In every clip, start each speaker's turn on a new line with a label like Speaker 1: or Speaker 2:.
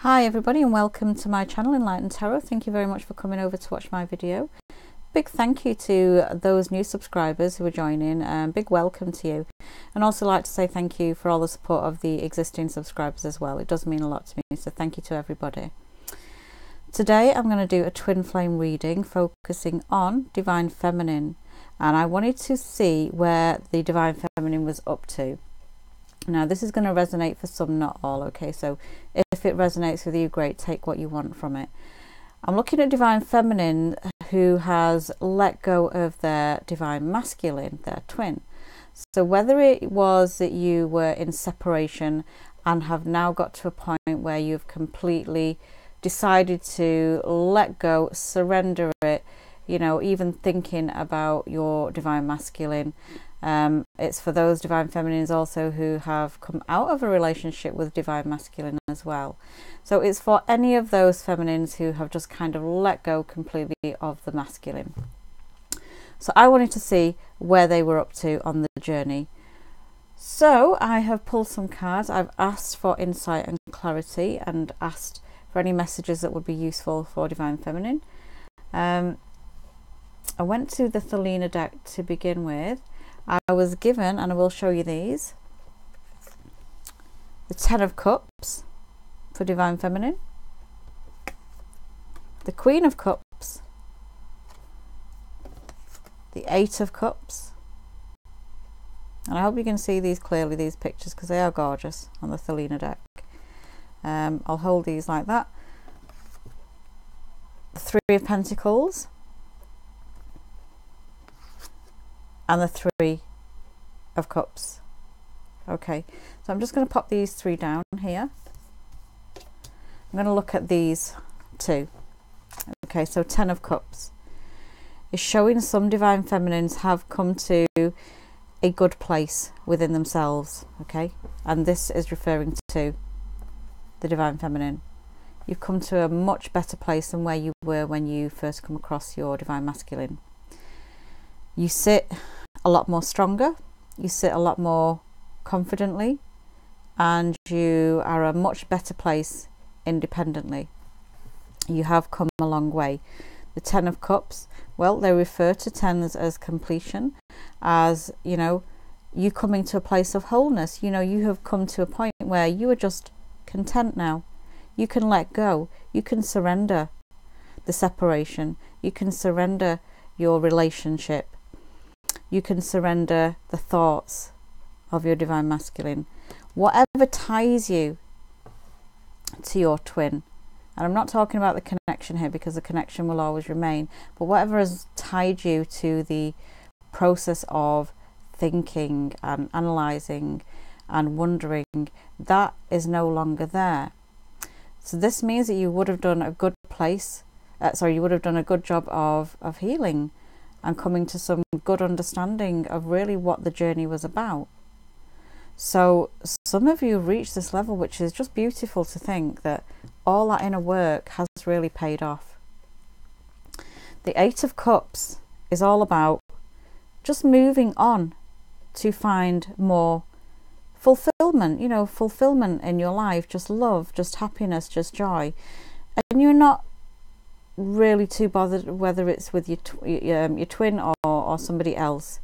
Speaker 1: Hi everybody and welcome to my channel Enlightened Tarot. Thank you very much for coming over to watch my video. Big thank you to those new subscribers who are joining. Big welcome to you, and also like to say thank you for all the support of the existing subscribers as well. It does mean a lot to me, so thank you to everybody. Today I'm going to do a twin flame reading focusing on Divine Feminine, and I wanted to see where the Divine Feminine was up to. Now this is going to resonate for some, not all, okay? So if it resonates with you, great, take what you want from it. I'm looking at Divine Feminine who has let go of their Divine Masculine, their twin. So whether it was that you were in separation and have now got to a point where you've completely decided to let go, surrender it, you know, even thinking about your Divine Masculine. It's for those Divine Feminines also who have come out of a relationship with Divine Masculine as well. So it's for any of those feminines who have just kind of let go completely of the masculine. So I wanted to see where they were up to on the journey. So I have pulled some cards. I've asked for insight and clarity and asked for any messages that would be useful for Divine Feminine. I went to the Thelina deck to begin with. I was given, and I will show you these, the Ten of Cups for Divine Feminine, the Queen of Cups, the Eight of Cups, and I hope you can see these clearly, these pictures, because they are gorgeous on the Thelina deck. I'll hold these like that. The Three of Pentacles, and the Three of Cups. Okay, so I'm just going to pop these three down here. I'm going to look at these two. Okay, so Ten of Cups is showing some Divine Feminines have come to a good place within themselves. Okay, and this is referring to the Divine Feminine. You've come to a much better place than where you were when you first come across your Divine Masculine. You sit a lot more stronger, you sit a lot more confidently, and you are a much better place independently. You have come a long way. The Ten of Cups, well, they refer to tens as completion, as, you know, you coming to a place of wholeness. You know, you have come to a point where you are just content now. You can let go, you can surrender the separation, you can surrender your relationship, you can surrender the thoughts of your Divine Masculine. Whatever ties you to your twin, and I'm not talking about the connection here because the connection will always remain, but whatever has tied you to the process of thinking and analysing and wondering, that is no longer there. So this means that you would have done a good you would have done a good job of healing and coming to some good understanding of really what the journey was about. So some of you reached this level, which is just beautiful to think that all that inner work has really paid off. The Eight of Cups is all about just moving on to find more fulfillment, you know, fulfillment in your life, just love, just happiness, just joy. And you're not really too bothered whether it's with your twin or somebody else,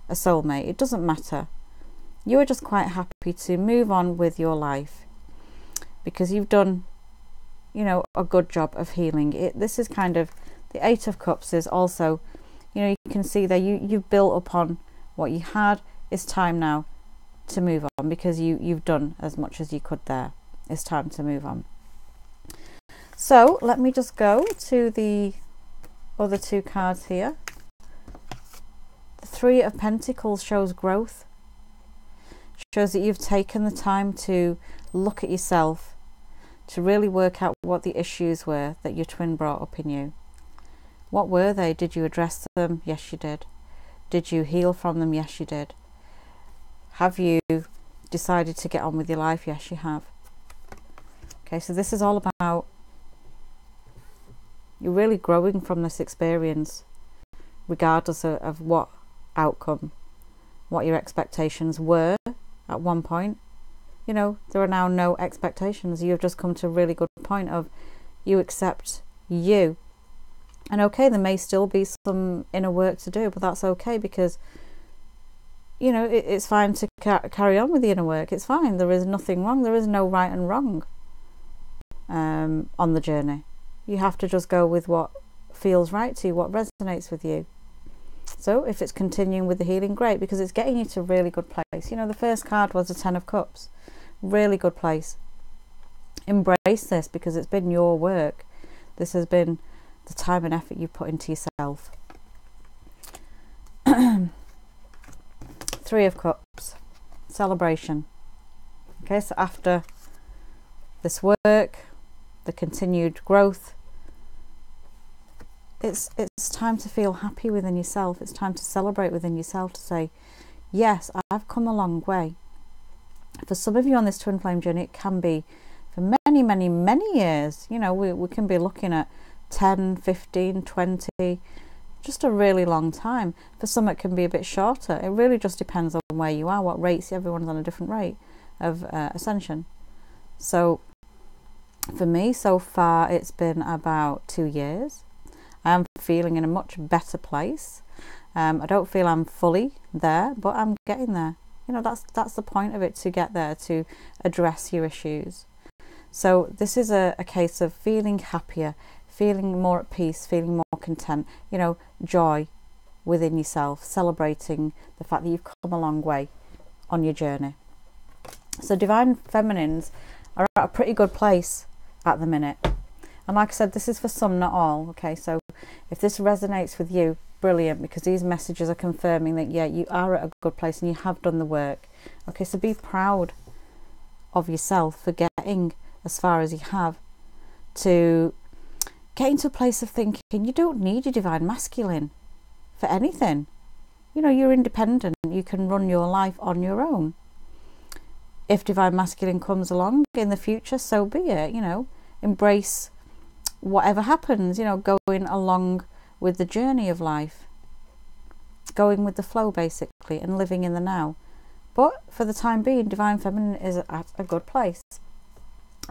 Speaker 1: a soulmate. It doesn't matter. You are just quite happy to move on with your life because you've done, you know, a good job of healing it. This is kind of the Eight of Cups is also, you know, you can see there you've built upon what you had. It's time now to move on because you've done as much as you could there. It's time to move on. So let me just go to the other two cards here. The Three of Pentacles shows growth, shows that you've taken the time to look at yourself, to really work out what the issues were that your twin brought up in you. What were they? Did you address them? Yes, you did. Did you heal from them? Yes, you did. Have you decided to get on with your life? Yes, you have. Okay, so this is all about you're really growing from this experience, regardless of what outcome, what your expectations were at one point. You know, there are now no expectations. You've just come to a really good point of you accept you. And okay, there may still be some inner work to do, but that's okay, because, you know, it's fine to carry on with the inner work. It's fine. There is nothing wrong. There is no right and wrong on the journey. You have to just go with what feels right to you, what resonates with you. So if it's continuing with the healing, great, because it's getting you to a really good place. You know, the first card was the Ten of Cups. Really good place. Embrace this, because it's been your work. This has been the time and effort you put into yourself. Three of Cups. Celebration. Okay, so after this work, the continued growth, it's time to feel happy within yourself. It's time to celebrate within yourself, to say, yes, I've come a long way. For some of you on this twin flame journey, it can be for many, many, many years. You know, we can be looking at 10, 15, 20, just a really long time. For some, it can be a bit shorter. It really just depends on where you are, what rates. Everyone's on a different rate of ascension. So for me, so far, it's been about 2 years. I am feeling in a much better place. I don't feel I'm fully there, but I'm getting there. You know, that's the point of it, to get there, to address your issues. So this is a case of feeling happier, feeling more at peace, feeling more content, you know, joy within yourself, celebrating the fact that you've come a long way on your journey. So divine feminines are at a pretty good place at the minute. And like I said, this is for some, not all. Okay, so if this resonates with you, brilliant, because these messages are confirming that, yeah, you are at a good place and you have done the work. Okay, so be proud of yourself for getting as far as you have, to get into a place of thinking you don't need your divine masculine for anything. You know, you're independent. You can run your life on your own. If divine masculine comes along in the future, so be it. You know, embrace whatever happens, you know, going along with the journey of life, going with the flow basically, and living in the now. But for the time being, divine feminine is at a good place.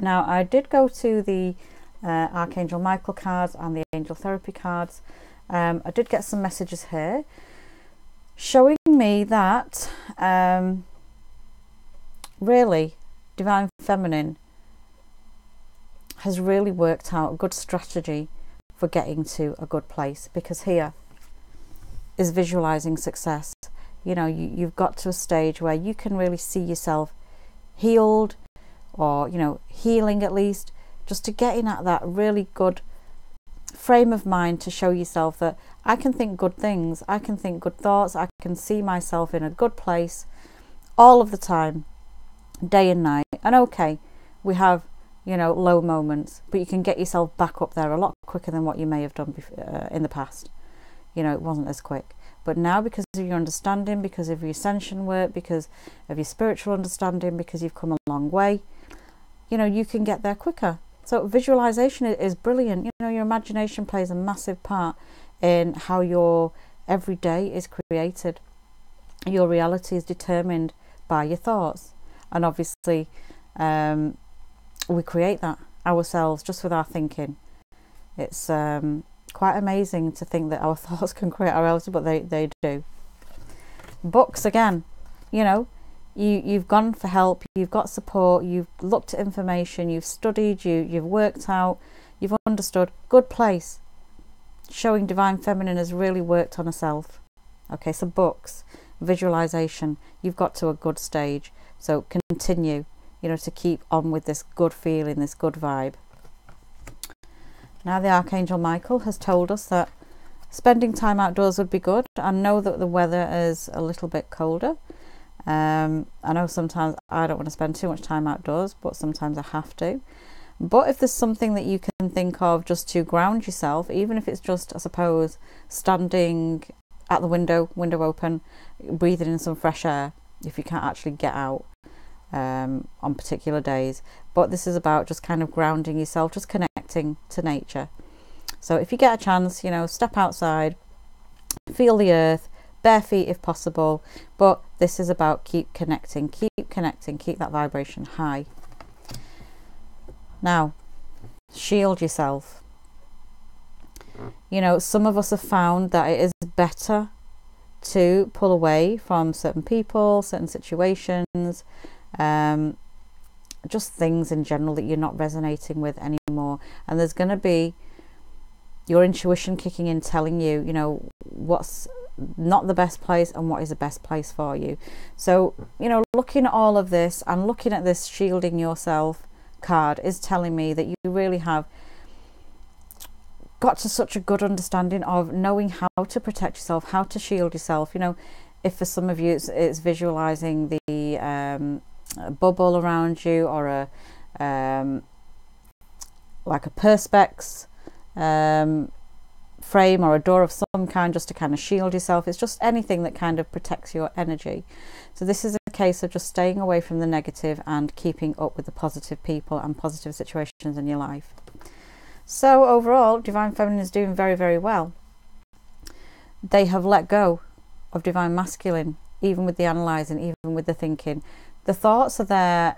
Speaker 1: Now, I did go to the Archangel Michael cards and the Angel Therapy cards. I did get some messages here showing me that really divine feminine has really worked out a good strategy for getting to a good place, because here is visualizing success. You know, you've got to a stage where you can really see yourself healed, or, you know, healing at least, just to get in at that really good frame of mind to show yourself that I can think good things, I can think good thoughts, I can see myself in a good place all of the time, day and night. And okay, we have, you know, low moments, but you can get yourself back up there a lot quicker than what you may have done in the past. You know, it wasn't as quick. But now, because of your understanding, because of your ascension work, because of your spiritual understanding, because you've come a long way, you know, you can get there quicker. So visualization is brilliant. You know, your imagination plays a massive part in how your everyday is created. Your reality is determined by your thoughts. And obviously, we create that ourselves just with our thinking. It's quite amazing to think that our thoughts can create our reality, but they do. Books, again, you know, you've gone for help, you've got support, you've looked at information, you've studied, you've worked out, you've understood. Good place. Showing divine feminine has really worked on herself. Okay, so books, visualization, you've got to a good stage. So continue, you know, to keep on with this good feeling, this good vibe. Now the Archangel Michael has told us that spending time outdoors would be good. I know that the weather is a little bit colder. I know sometimes I don't want to spend too much time outdoors, but sometimes I have to. But if there's something that you can think of just to ground yourself, even if it's just, I suppose, standing at the window open, breathing in some fresh air, if you can't actually get out on particular days. But this is about just kind of grounding yourself, just connecting to nature. So if you get a chance, you know, step outside, feel the earth, bare feet if possible, but this is about keep connecting, keep that vibration high. Now, shield yourself. You know, some of us have found that it is better to pull away from certain people, certain situations, just things in general that you're not resonating with anymore. And there's going to be your intuition kicking in, telling you, you know, what's not the best place and what is the best place for you. So, you know, looking at all of this and looking at this shielding yourself card is telling me that you really have got to such a good understanding of knowing how to protect yourself, how to shield yourself. You know, if for some of you it's visualizing the a bubble around you, or a like a perspex frame or a door of some kind, just to kind of shield yourself. It's just anything that kind of protects your energy. So this is a case of just staying away from the negative and keeping up with the positive people and positive situations in your life. So overall, Divine Feminine is doing very, very well. They have let go of Divine Masculine, even with the analysing, even with the thinking. The thoughts are there,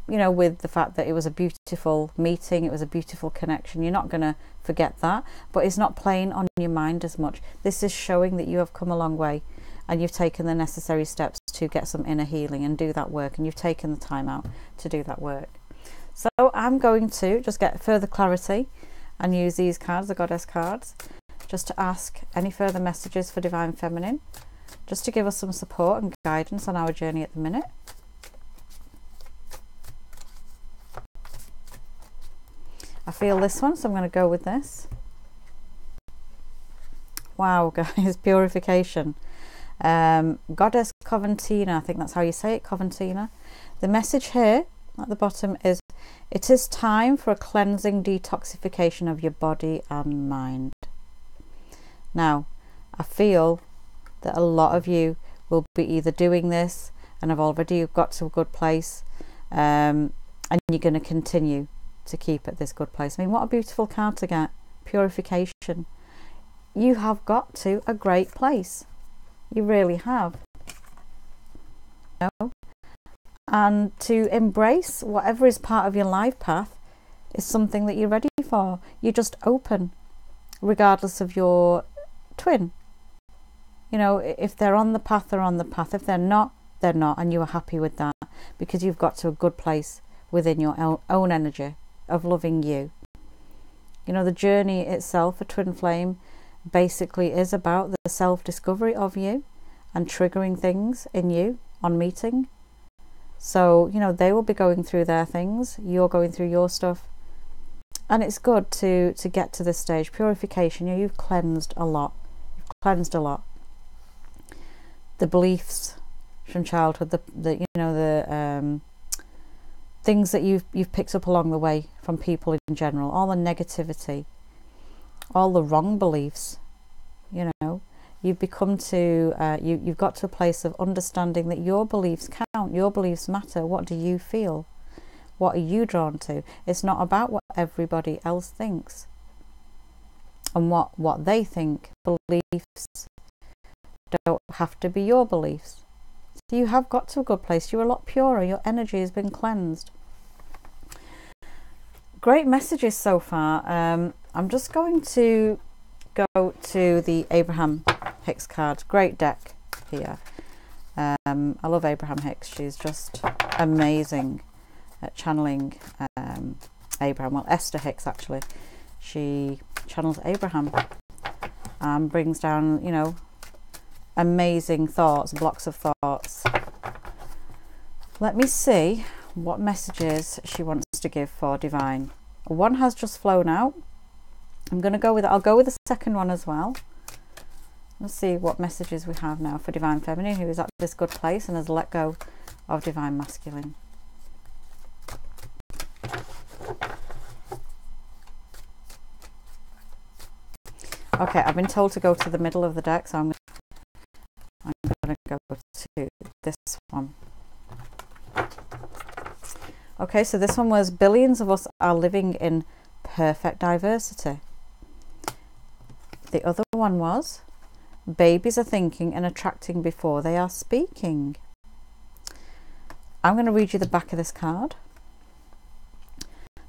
Speaker 1: you know, with the fact that it was a beautiful meeting, it was a beautiful connection. You're not going to forget that, but it's not playing on your mind as much. This is showing that you have come a long way and you've taken the necessary steps to get some inner healing and do that work, and you've taken the time out to do that work. So I'm going to just get further clarity and use these cards, the Goddess cards, just to ask any further messages for Divine Feminine, just to give us some support and guidance on our journey at the minute. I feel this one, so I'm going to go with this. Wow, guys, purification. Goddess Coventina, I think that's how you say it, Coventina. The message here at the bottom is, it is time for a cleansing detoxification of your body and mind. Now, I feel that a lot of you will be either doing this and have already got to a good place, and you're going to continue to keep at this good place. I mean, what a beautiful card to get. Purification. You have got to a great place. You really have. You know? And to embrace whatever is part of your life path is something that you're ready for. You're just open, regardless of your twin. You know, if they're on the path, they're on the path. If they're not, they're not. And you are happy with that, because you've got to a good place within your own energy of loving you. You know, the journey itself, a twin flame, basically is about the self-discovery of you and triggering things in you on meeting. So, you know, they will be going through their things, you're going through your stuff, and it's good to get to this stage. Purification, you know, you've cleansed a lot. You've cleansed a lot. The beliefs from childhood, the you know, the things that you've picked up along the way from people in general, all the negativity, all the wrong beliefs, you know. You've become to, you've got to a place of understanding that your beliefs count, your beliefs matter. What do you feel? What are you drawn to? It's not about what everybody else thinks and what they think. Beliefs don't have to be your beliefs. So you have got to a good place. You're a lot purer. Your energy has been cleansed. Great messages so far. I'm just going to go to the Abraham Hicks card. Great deck here. I love Abraham Hicks. She's just amazing at channeling Abraham. Well, Esther Hicks, actually. She channels Abraham and brings down, you know, amazing thoughts, blocks of thoughts. Let me see what messages she wants to give for Divine. One has just flown out. I'm going to go with it. I'll go with the second one as well. Let's see what messages we have now for Divine Feminine, who is at this good place and has let go of Divine Masculine. Okay, I've been told to go to the middle of the deck, so I'm going to go to this one. Okay, so this one was, billions of us are living in perfect diversity. The other one was, babies are thinking and attracting before they are speaking. I'm going to read you the back of this card.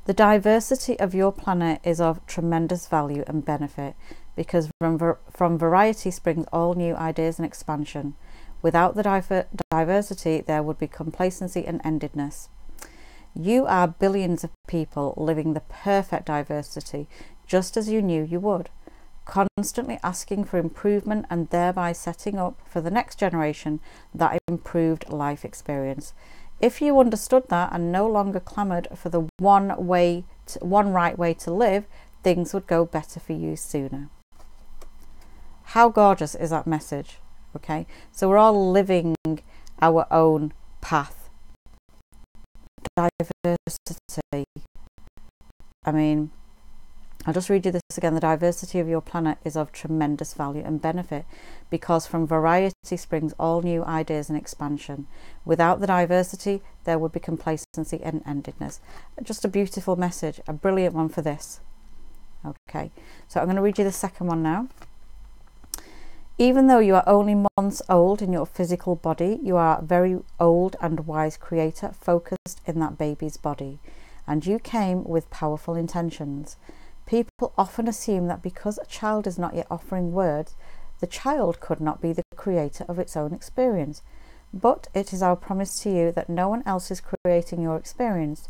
Speaker 1: The diversity of your planet is of tremendous value and benefit, because from variety springs all new ideas and expansion. Without the diversity, there would be complacency and endedness. You are billions of people living the perfect diversity, just as you knew you would, constantly asking for improvement and thereby setting up for the next generation that improved life experience. If you understood that and no longer clamoured for the one right way to live, things would go better for you sooner. How gorgeous is that message? Okay, so we're all living our own path. Diversity. I mean, I'll just read you this again. The diversity of your planet is of tremendous value and benefit, because from variety springs all new ideas and expansion. Without the diversity, there would be complacency and endedness. Just a beautiful message, a brilliant one for this. Okay, so I'm going to read you the second one now. Even though you are only months old in your physical body, you are a very old and wise creator focused in that baby's body, and you came with powerful intentions. People often assume that because a child is not yet offering words, the child could not be the creator of its own experience. But it is our promise to you that no one else is creating your experience.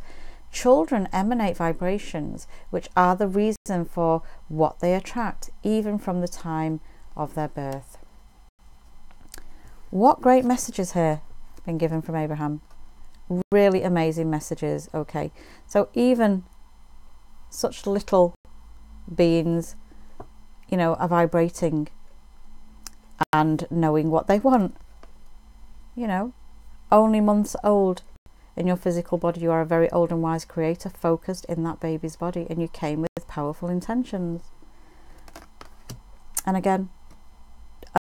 Speaker 1: Children emanate vibrations which are the reason for what they attract, even from the time of their birth. What great messages here been given from Abraham. Really amazing messages. Okay, so even such little beings, you know, are vibrating and knowing what they want. You know, only months old in your physical body, you are a very old and wise creator focused in that baby's body, and you came with powerful intentions. And again,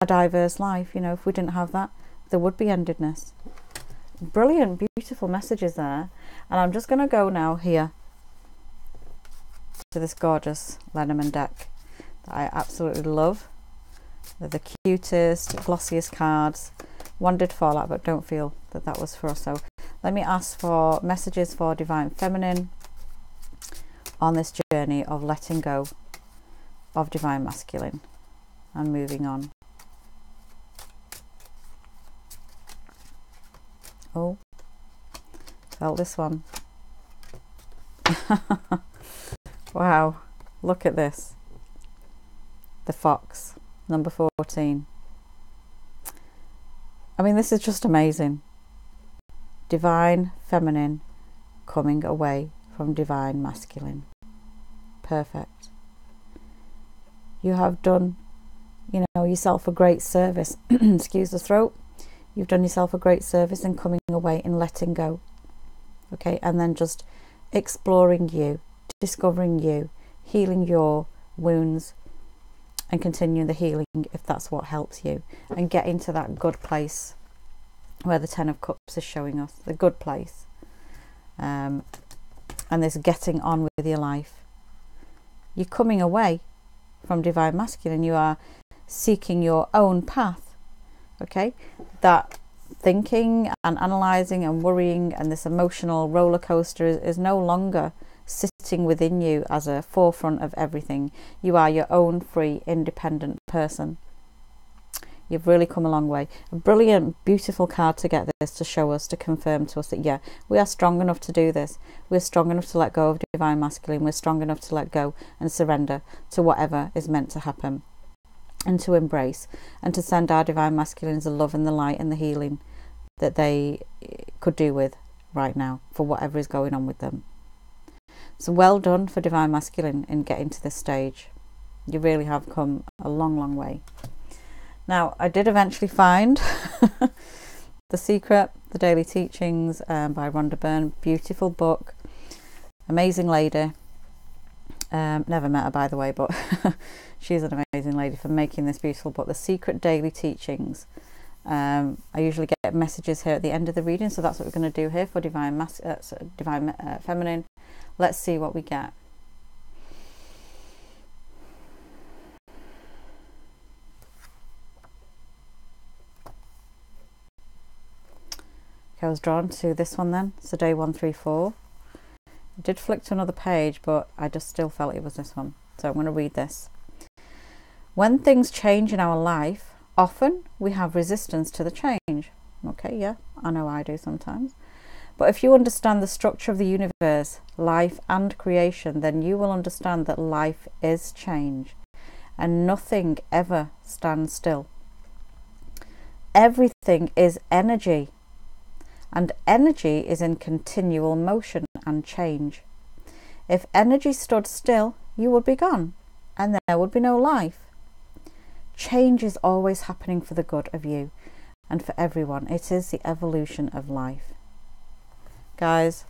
Speaker 1: a diverse life. You know, if we didn't have that, there would be endedness. Brilliant, beautiful messages there. And I'm just going to go now here to this gorgeous Lenormand deck that I absolutely love. They're the cutest, glossiest cards. One did fall out, but don't feel that that was for us. So let me ask for messages for Divine Feminine on this journey of letting go of Divine Masculine and moving on. Oh, felt this one. Wow, look at this. The Fox, number 14. I mean, this is just amazing. Divine Feminine coming away from Divine Masculine. Perfect. You have done, you know, yourself a great service. Excuse the throat. You've done yourself a great service in coming away and letting go. Okay, and then just exploring you, discovering you, healing your wounds, and continuing the healing if that's what helps you, and get into that good place where the Ten of Cups is showing us, the good place, and this getting on with your life. You're coming away from Divine Masculine. You are seeking your own path. Okay, that thinking and analysing and worrying and this emotional roller coaster is no longer sitting within you as a forefront of everything. You are your own free, independent person. You've really come a long way. A brilliant, beautiful card to get this, to show us, to confirm to us that, yeah, we are strong enough to do this. We're strong enough to let go of Divine Masculine. We're strong enough to let go and surrender to whatever is meant to happen, and to embrace and to send our Divine Masculines the love and the light and the healing that they could do with right now for whatever is going on with them. So well done for Divine Masculine in getting to this stage. You really have come a long, long way. Now, I did eventually find The Secret, The Daily Teachings by Rhonda Byrne. Beautiful book. Amazing lady. Never met her, by the way, but she's an amazing lady for making this beautiful book, The Secret Daily Teachings. I usually get messages here at the end of the reading, so that's what we're going to do here for Divine Feminine. Let's see what we get. Okay, I was drawn to this one then, so day 134. I did flick to another page, but I just still felt it was this one. So I'm going to read this. When things change in our life, often we have resistance to the change. Okay, yeah, I know I do sometimes. But if you understand the structure of the universe, life and creation, then you will understand that life is change and nothing ever stands still. Everything is energy, and energy is in continual motion and change. If energy stood still, you would be gone and there would be no life. Change is always happening for the good of you and for everyone. It is the evolution of life. Guys,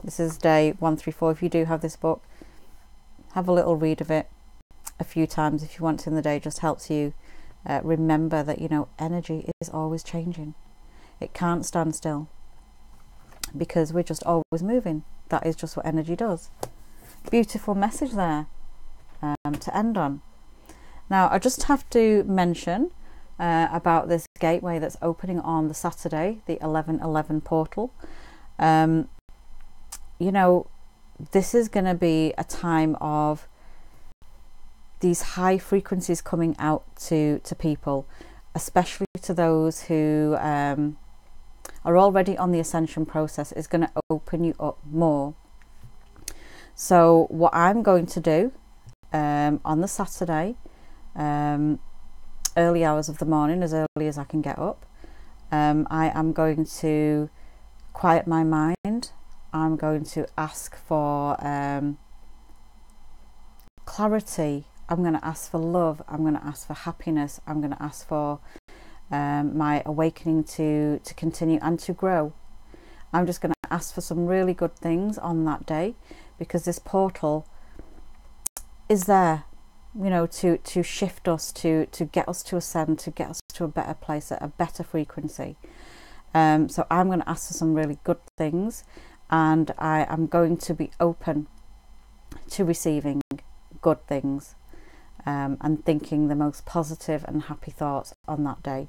Speaker 1: this is day 134. If you do have this book, have a little read of it a few times if you want to in the day. It just helps you remember that, you know, energy is always changing. It can't stand still because we're just always moving. That is just what energy does. Beautiful message there to end on. Now, I just have to mention about this gateway that's opening on the Saturday, the 11/11 portal. You know, this is going to be a time of these high frequencies coming out to people, especially to those who are already on the ascension process. Is going to open you up more. So what I'm going to do on the Saturday, early hours of the morning, as early as I can get up, I am going to quiet my mind. I'm going to ask for clarity. I'm going to ask for love. I'm going to ask for happiness. I'm going to ask for my awakening to continue and to grow. I'm just going to ask for some really good things on that day, because this portal is there, you know, to shift us, to get us to ascend, to get us to a better place, at a better frequency. So I'm going to ask for some really good things, and I am going to be open to receiving good things and thinking the most positive and happy thoughts on that day.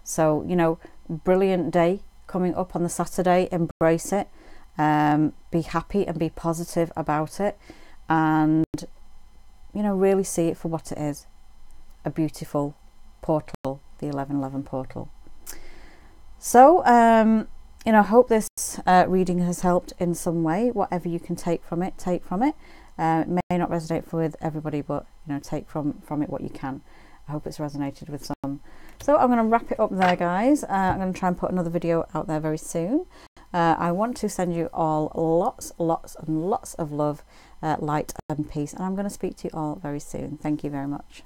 Speaker 1: So, you know, brilliant day coming up on the Saturday. Embrace it, be happy and be positive about it, and, you know, really see it for what it is, a beautiful portal, the 11/11 portal. So, you know, I hope this reading has helped in some way. Whatever you can take from it, take from it. It may not resonate with everybody, but, you know, take from it what you can. I hope it's resonated with some. So I'm going to wrap it up there, guys. I'm going to try and put another video out there very soon. I want to send you all lots and lots of love, light and peace, and I'm going to speak to you all very soon. Thank you very much.